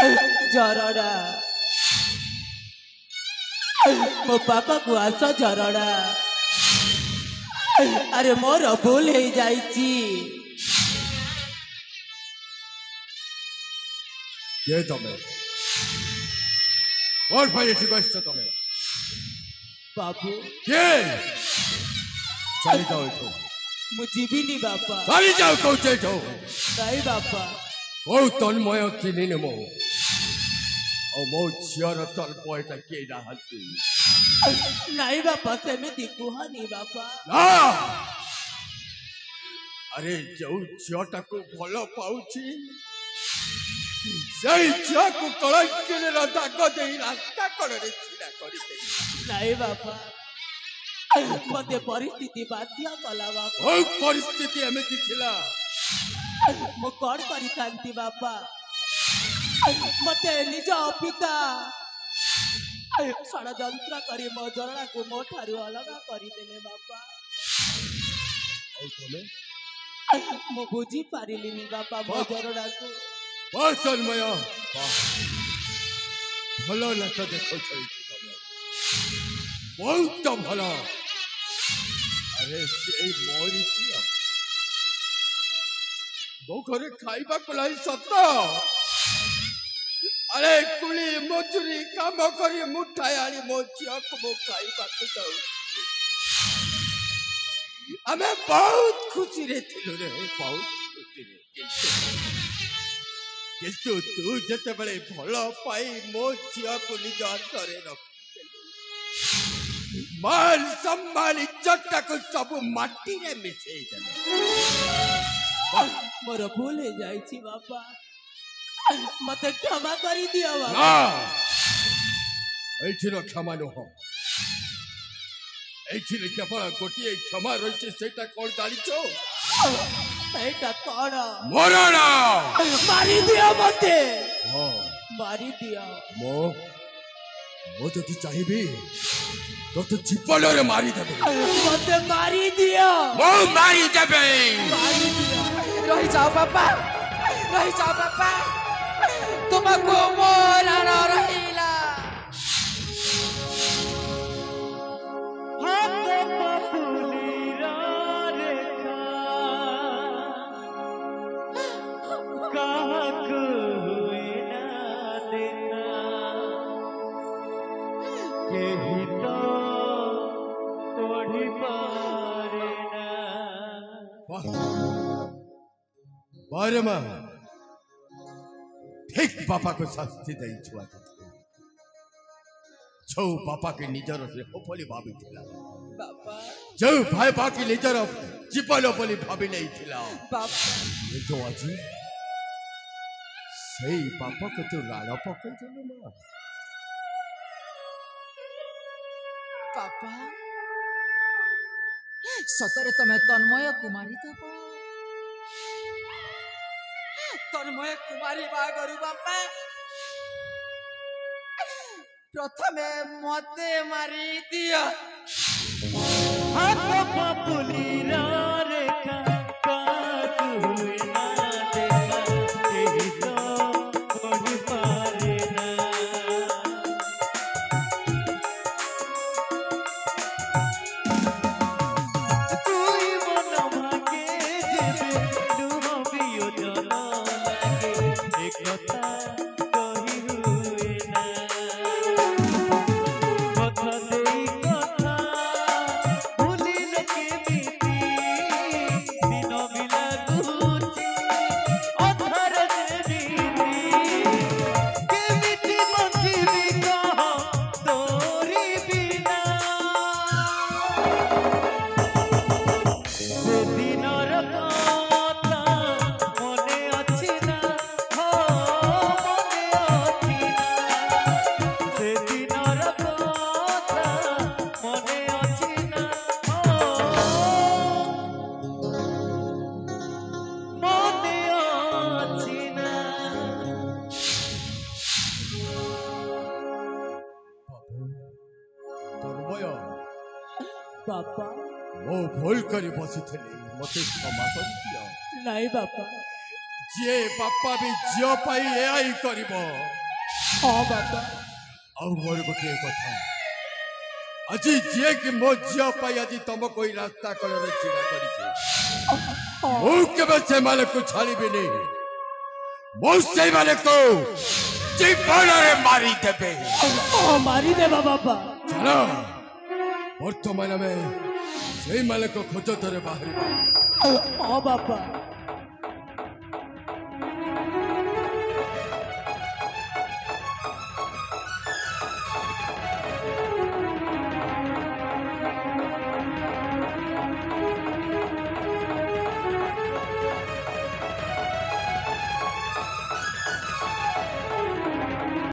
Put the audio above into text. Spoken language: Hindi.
झरड़ा मो पापा को आस झरड़ा अरे मोर भूल हो जाइची के तमे और भाई ठीक है तमे बाबू के चली जाओ इठो मुझे भी नहीं बापा चली जाओ कहते इठो नहीं बापा ओ तन्मय चिनी ने मो ओ मो झियर तल पयटा के राहती नहीं बापा सेमिति कुहानी बापा ना अरे जो झियटा को भलो पाउची सही झिया को कलंक के दाग दे रास्ता कड़े छिड़ा करी दे नहीं बापा मते परिस्थिति बाध्य कला बापा ओ परिस्थिति हमें दिखला मो कौन करी कांति बापा मते निज पिता षड़यंत्र करी मो झरड़ा को मो ठारू अलग करी देले बापा ओ तमे मो बुझी पारिलिनी बापा मो झरड़ा को बसन मय भलो न तो देखो छई तमे बहुत भलो अरे से मोरी छी मो घरे खाइबा कोलाई सत अरे कुली मजूरी काम करी मुठाई आनी मो झिया को मो खाइबा को जाऊ हमें बहुत खुशी रे थिलु रे बहुत खुशी रे किंतु तू जते बड़े भलो पाई मो झिया को निज हाथ रे मान सम्मान इज्जत को सब माटी रे मिसे देले मोर भूल हो जाइछि बापा मते क्षमा करी दियो बाबा ना एठिनो क्षमा न हो एठिने केवल गोटिए क्षमा रहिছে सेटा कोन जानिछो सेटा कोन मरण मारी दियो मते हां मारी दियो मो जति चाहिबी तो जीवन रे मारी देबे मते मारी दियो मो मारी देबे मारी दियो रही जाओ पापा तुमको मोरा न रहिला बारे मां ठीक बापा को शास्ति दे छुआ छौ बापा के निजर से होफली भाभी थिला बापा जो भाई बाकी निजर जीवन बोली भाभी नहीं थिला बापा ये तो आजी सही बापा को तो राणा पकड़ देलो मां पापा सतरे तमे तन्मय कुमारी दबो तन्मय कुमारी बागरु बापा प्रथमे मते मारी दिया हाथ पापुली रेखा काट हुए ना देखा तेरी तो कोई पारे ना कोई मन भागे जेबे डूबियो जना लागे एक कथा कही हुए ना कथा देई कथा भूलिल के बीती दिन बिला गुची अधर जेबीती के बीती बंजीबी कह तोरी बिना से दिनर कथा मने अछि ना हो मने अछि ना से दिनर कथा मने अछि ना हो मने अछि ना तन्मय बापा मो भूल करी बसी थली मते क्षमा कर दियो नहीं बापा जे बापा भी झील पाई एआई करिबो हाँ बापा ଆଉ ମୋର ଗୋଟିଏ କଥା ଆଜି ଯିଏ କି ମୋ ଝିଅ ପାଇଁ ଆଜି ତମକୁ ଏଇ ରାସ୍ତା କଳରେ ଛିଡ଼ା କରିଛି ମୁଁ କେବେ ସେମାନଙ୍କୁ ଛାଡ଼ିବିନି ମୁଁ ସେଇମାନଙ୍କୁ ଜୀବନରେ ମାରିଦେବେ ମାରିଦେବା ବାପା ଚାଲ ବର୍ତ୍ତମାନ ଆମେ ସେଇମାନଙ୍କ ଖୋଜ ଧରେ ବାହାରିବା ହଁ ବାପା